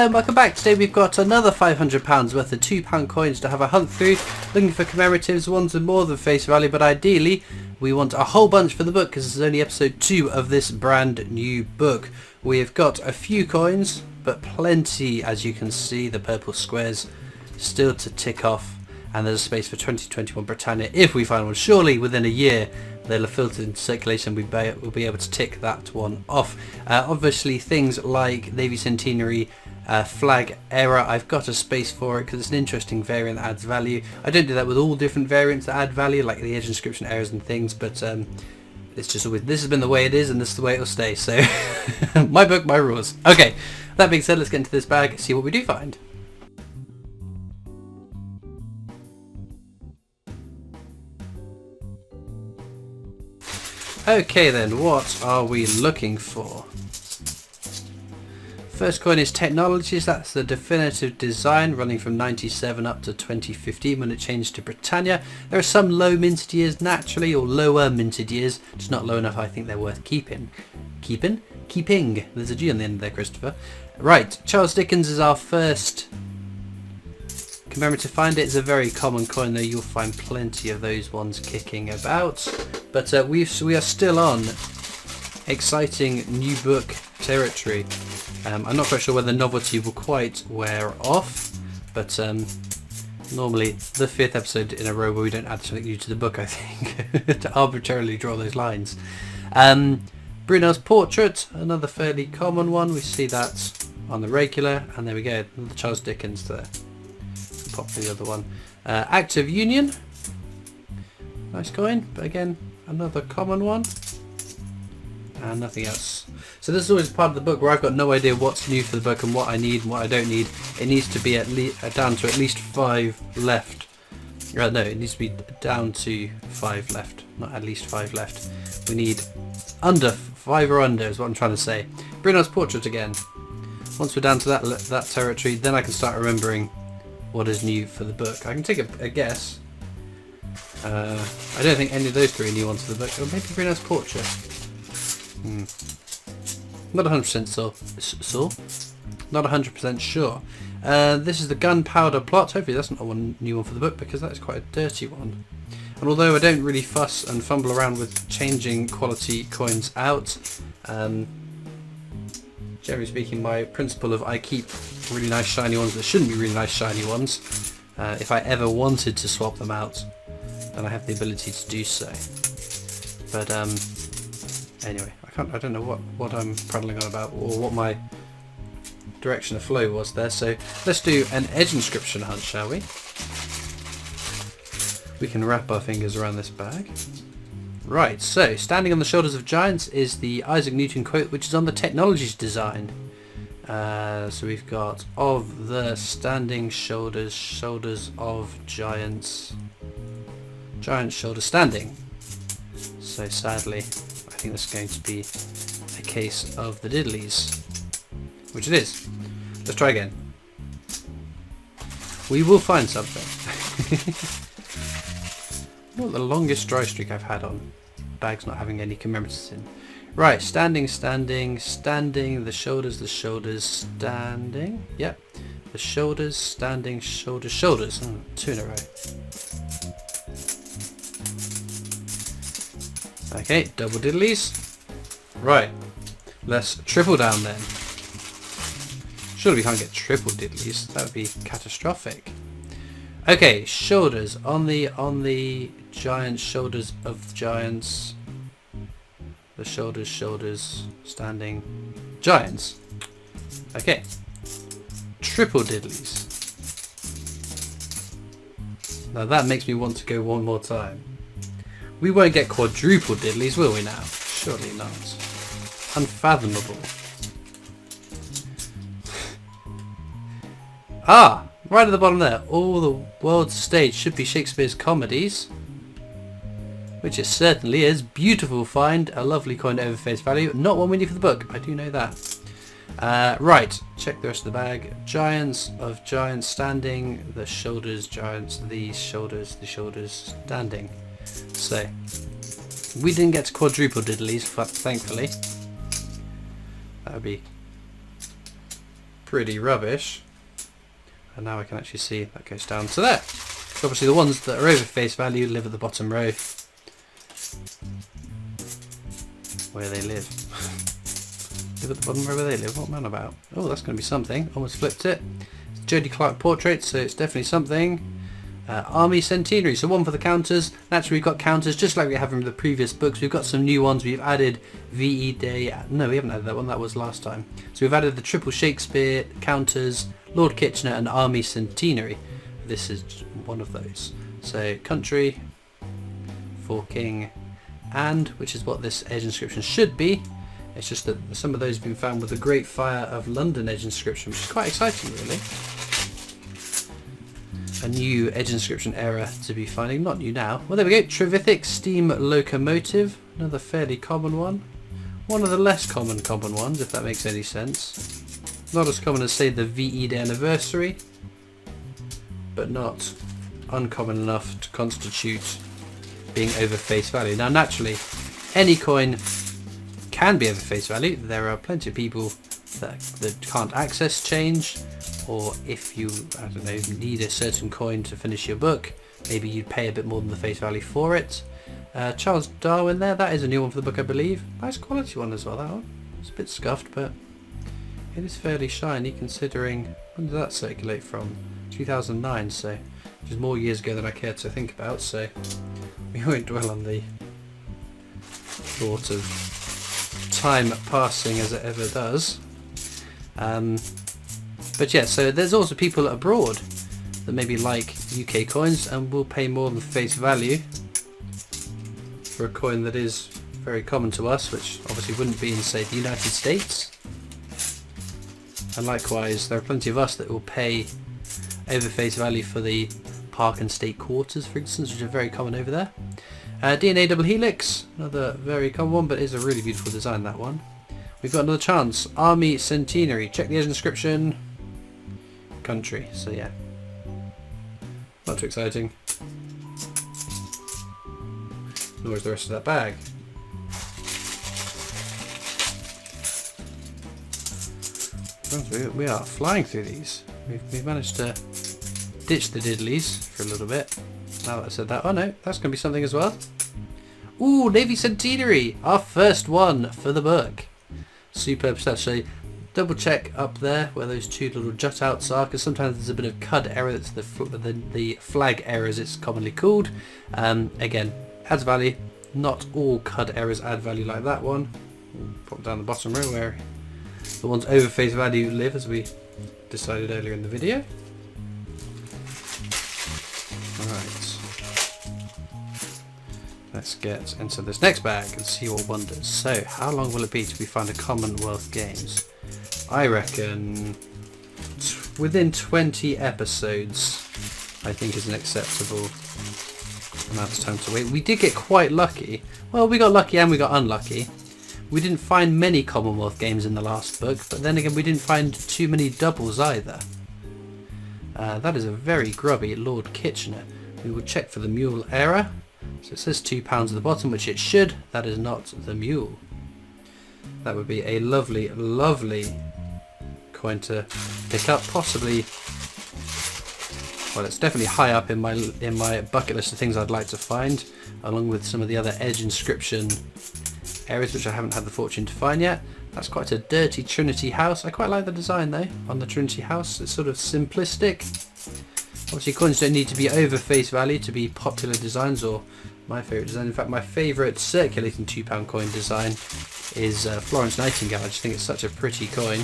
and welcome back. Today we've got another £500 worth of £2 coins to have a hunt through, looking for commemoratives, ones with more than face value, but ideally we want a whole bunch for the book because this is only episode 2 of this brand new book. We've got a few coins, but plenty, as you can see, the purple squares still to tick off, and there's a space for 2021 Britannia if we find one. Surely within a year they'll have filtered into circulation, we'll be able to tick that one off. Obviously things like Navy Centenary, flag error, I've got a space for it because it's an interesting variant that adds value. I don't do that with all different variants that add value, like the edge inscription errors and things, but it's just always, this has been the way it is and this is the way it'll stay, so my book, my rules. Okay, that being said, let's get into this bag, see what we do find. Okay then, what are we looking for? First coin is Technologies. That's the definitive design running from 97 up to 2015 when it changed to Britannia. There are some low minted years naturally, or lower minted years, just not low enough I think they're worth keeping. Keeping. There's a G on the end there, Christopher. Right, Charles Dickens is our first commemorative find. It is a very common coin though, you'll find plenty of those ones kicking about. But we are still on exciting new book territory. I'm not quite sure whether novelty will quite wear off, but normally the 5th episode in a row where we don't add something new to the book, I think, to arbitrarily draw those lines. Brunel's Portrait, another fairly common one. We see that on the regular, and there we go, another Charles Dickens there. Pop the other one. Act of Union, nice coin, but again another common one, and nothing else. So this is always part of the book where I've got no idea what's new for the book and what I need and what I don't need. It needs to be at least down to at least 5 left. No, it needs to be down to 5 left, not at least 5 left. We need under 5 or under is what I'm trying to say. Brunel's Portrait again. Once we're down to that territory, then I can start remembering what is new for the book. I can take a guess. I don't think any of those 3 are new ones for the book. Or maybe Brunel's Portrait. Not 100% sure. Not 100% sure. This is the Gunpowder Plot. Hopefully that's not a new one for the book because that's quite a dirty one. And although I don't really fuss and fumble around with changing quality coins out, generally speaking, my principle of I keep really nice shiny ones that shouldn't be really nice shiny ones. If I ever wanted to swap them out, then I have the ability to do so. But anyway, I don't know what I'm prattling on about or what my direction of flow was there. So let's do an edge inscription hunt, shall we? We can wrap our fingers around this bag. Right, so Standing on the Shoulders of Giants is the Isaac Newton quote, which is on the Technologies design. So we've got of the standing shoulders of giants, giant shoulders standing. So sadly, I think that's going to be a case of the diddlies, which it is. Let's try again. We will find something. Not the longest dry streak I've had on bags not having any commemoratives in. Right, standing, the shoulders, standing. Yep, the shoulders, standing, shoulders. 2 in a row. Okay, double diddlies. Right, let's triple down then. Surely we can't get triple diddlies, that would be catastrophic. Okay, shoulders, on the giant shoulders of giants. The shoulders, standing, giants. Okay, triple diddlies. Now that makes me want to go one more time. We won't get quadruple diddlies, will we now? Surely not. Unfathomable. Right at the bottom there. All the world's stage should be Shakespeare's comedies. Which it certainly is. Beautiful find. A lovely coin over face value. Not one we need for the book. I do know that. Right. Check the rest of the bag. Giants of giants standing. The shoulders giants. The shoulders standing. So, we didn't get to quadruple diddlies, thankfully. That would be pretty rubbish. And now I can actually see that goes down to there. So obviously the ones that are over face value live at the bottom row, where they live. Live at the bottom row where they live. What am I on about? Oh, that's going to be something. Almost flipped it. It's Jodie Clark portrait, so it's definitely something. Army Centenary, so one for the counters. Naturally we've got counters just like we have in the previous books. We've got some new ones. We've added VE Day. No, we haven't added that one. That was last time. So we've added the Triple Shakespeare, counters, Lord Kitchener and Army Centenary. This is one of those. So country, for king, and, which is what this edge inscription should be. It's just that some of those have been found with the Great Fire of London edge inscription, which is quite exciting really. A new edge inscription error to be finding. Not new now. Well, there we go. Trevithick steam locomotive. Another fairly common one. One of the less common ones, if that makes any sense. Not as common as, say, the VE Day anniversary, but not uncommon enough to constitute being over face value. Now, naturally, any coin can be over face value. There are plenty of people that can't access change, or if you, I don't know, need a certain coin to finish your book, maybe you'd pay a bit more than the face value for it. Charles Darwin there, that is a new one for the book I believe. Nice quality one as well, that one. It's a bit scuffed, but it is fairly shiny considering, when did that circulate from? 2009, so which is more years ago than I care to think about, so we won't dwell on the thought of time passing as it ever does. But yeah, so there's also people abroad that maybe like UK coins and will pay more than face value for a coin that is very common to us, which obviously wouldn't be in, say, the United States. And likewise, there are plenty of us that will pay over face value for the Park and State Quarters, for instance, which are very common over there. DNA Double Helix, another very common one, but is a really beautiful design, that one. We've got another chance. Army Centenary. Check the edge inscription. Country. So yeah, not too exciting. Nor is the rest of that bag. We are flying through these. We've managed to ditch the diddlies for a little bit. Now that I said that, oh no, that's going to be something as well. Ooh, Navy Centenary, our first one for the book. Superb stuff. So double check up there where those two little jut outs are, because sometimes there's a bit of CUD error. That's the flag error as it's commonly called. Again, adds value. Not all CUD errors add value like that one. We'll pop down the bottom row where the ones over face value live, as we decided earlier in the video. Alright, let's get into this next bag and see what wonders. So, how long will it be till we find a Commonwealth Games? I reckon within 20 episodes, I think, is an acceptable amount of time to wait. We did get quite lucky. Well, we got lucky and we got unlucky. We didn't find many Commonwealth Games in the last book, but then again we didn't find too many doubles either. That is a very grubby Lord Kitchener. We will check for the mule error. So it says £2 at the bottom, which it should. That is not the mule. That would be a lovely, lovely coin to pick up. Possibly, well, it's definitely high up in my bucket list of things I'd like to find, along with some of the other edge inscription areas which I haven't had the fortune to find yet. That's quite a dirty Trinity house. I quite like the design though on the Trinity house. It's sort of simplistic. Obviously coins don't need to be over face value to be popular designs or my favourite design. In fact, my favourite circulating £2 coin design is Florence Nightingale. I just think it's such a pretty coin.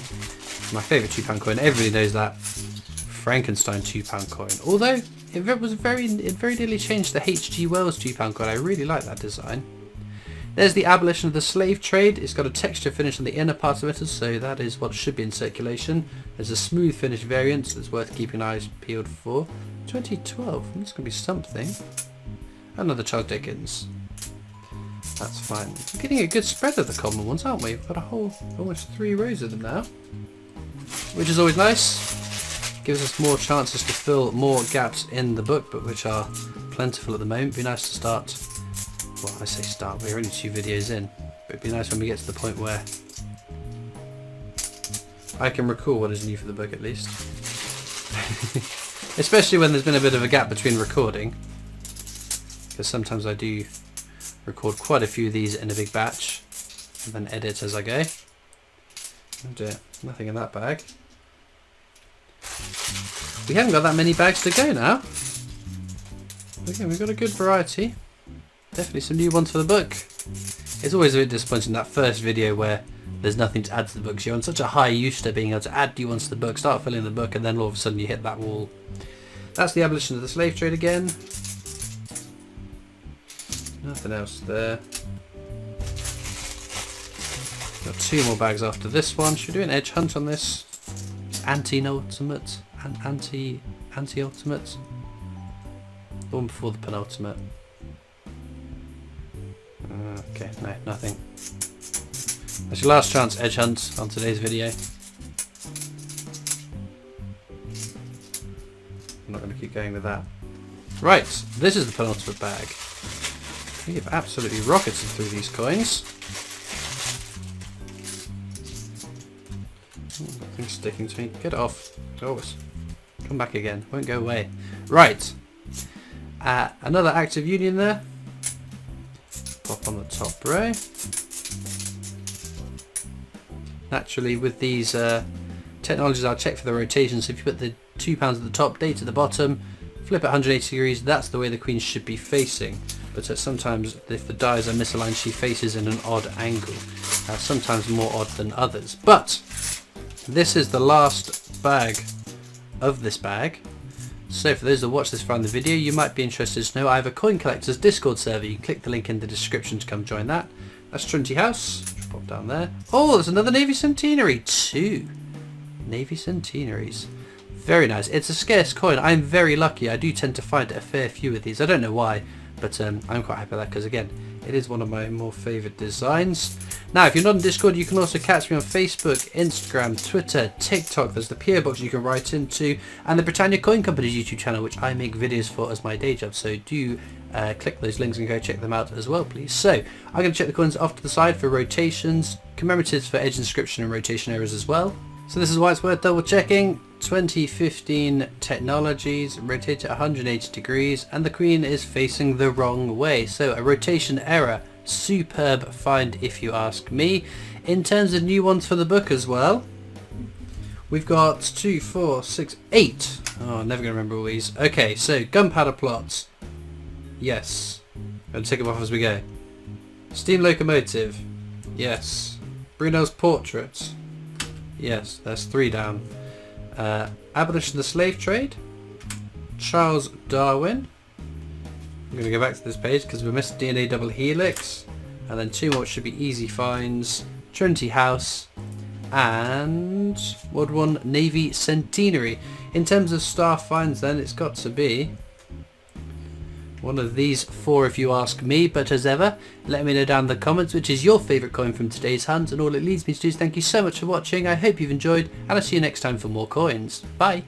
My favourite £2 coin. Everybody knows that. Frankenstein £2 coin. Although it very nearly changed the H.G. Wells £2 coin. I really like that design. There's the abolition of the slave trade. It's got a texture finish on the inner part of it, so that is what should be in circulation. There's a smooth finish variant that's worth keeping eyes peeled for. 2012, that's going to be something. Another Charles Dickens. That's fine. We're getting a good spread of the common ones, aren't we? We've got a whole, almost 3 rows of them now. Which is always nice. Gives us more chances to fill more gaps in the book, but which are plentiful at the moment. It'd be nice to start. Well, I say start, we're only 2 videos in, but it'd be nice when we get to the point where I can recall what is new for the book at least. Especially when there's been a bit of a gap between recording. Because sometimes I do record quite a few of these in a big batch and then edit as I go. Oh dear, nothing in that bag. We haven't got that many bags to go now. Again, we've got a good variety. Definitely some new ones for the book. It's always a bit disappointing that first video where there's nothing to add to the book. So you're on such a high used to being able to add new ones to the book, start filling the book, and then all of a sudden you hit that wall. That's the abolition of the slave trade again. Nothing else there. Got 2 more bags after this one. Should we do an edge hunt on this? Anti-ultimate? Anti-ultimate? The one before the penultimate. Okay, no, nothing. That's your last chance edge hunt on today's video. I'm not going to keep going with that. Right, this is the penultimate bag. We have absolutely rocketed through these coins. Oh, nothing's sticking to me. Get off. Always. Come back again. Won't go away. Right. Another active union there. Pop on the top row. Naturally, with these technologies, I'll check for the rotation. So if you put the £2 at the top, date at the bottom, flip it 180 degrees, that's the way the queen should be facing. But sometimes if the dies are misaligned, she faces in an odd angle. Sometimes more odd than others. But this is the last bag of this bag. So for those that watch this from the video, you might be interested to know I have a coin collectors Discord server. You can click the link in the description to come join that. That's Trinity House. Just pop down there. Oh, there's another Navy Centenary. 2 Navy Centenaries. Very nice. It's a scarce coin. I'm very lucky. I do tend to find a fair few of these. I don't know why, but I'm quite happy with that because, again, it is one of my more favoured designs. Now, if you're not in Discord, you can also catch me on Facebook, Instagram, Twitter, TikTok. There's the PO box you can write into, and the Britannia Coin Company's YouTube channel, which I make videos for as my day job. So do click those links and go check them out as well, please. So I'm going to check the coins off to the side for rotations, commemoratives for edge inscription and rotation errors as well. So this is why it's worth double checking. 2015 technologies, rotate at 180 degrees, and the queen is facing the wrong way. So a rotation error, superb find if you ask me. In terms of new ones for the book as well, we've got 2, 4, 6, 8. Oh, I'm never going to remember all these. Okay, so gunpowder plots. Yes. Going to tick them off as we go. Steam locomotive. Yes. Brunel's portrait. Yes, that's 3 down. Abolition of the slave trade. Charles Darwin. I'm going to go back to this page because we missed DNA double helix. And then 2 more should be easy finds. Trinity House. And World War I Navy Centenary. In terms of star finds then, it's got to be one of these 4 if you ask me, but as ever, let me know down in the comments which is your favourite coin from today's hunt, and all it leads me to do is thank you so much for watching. I hope you've enjoyed, and I'll see you next time for more coins. Bye!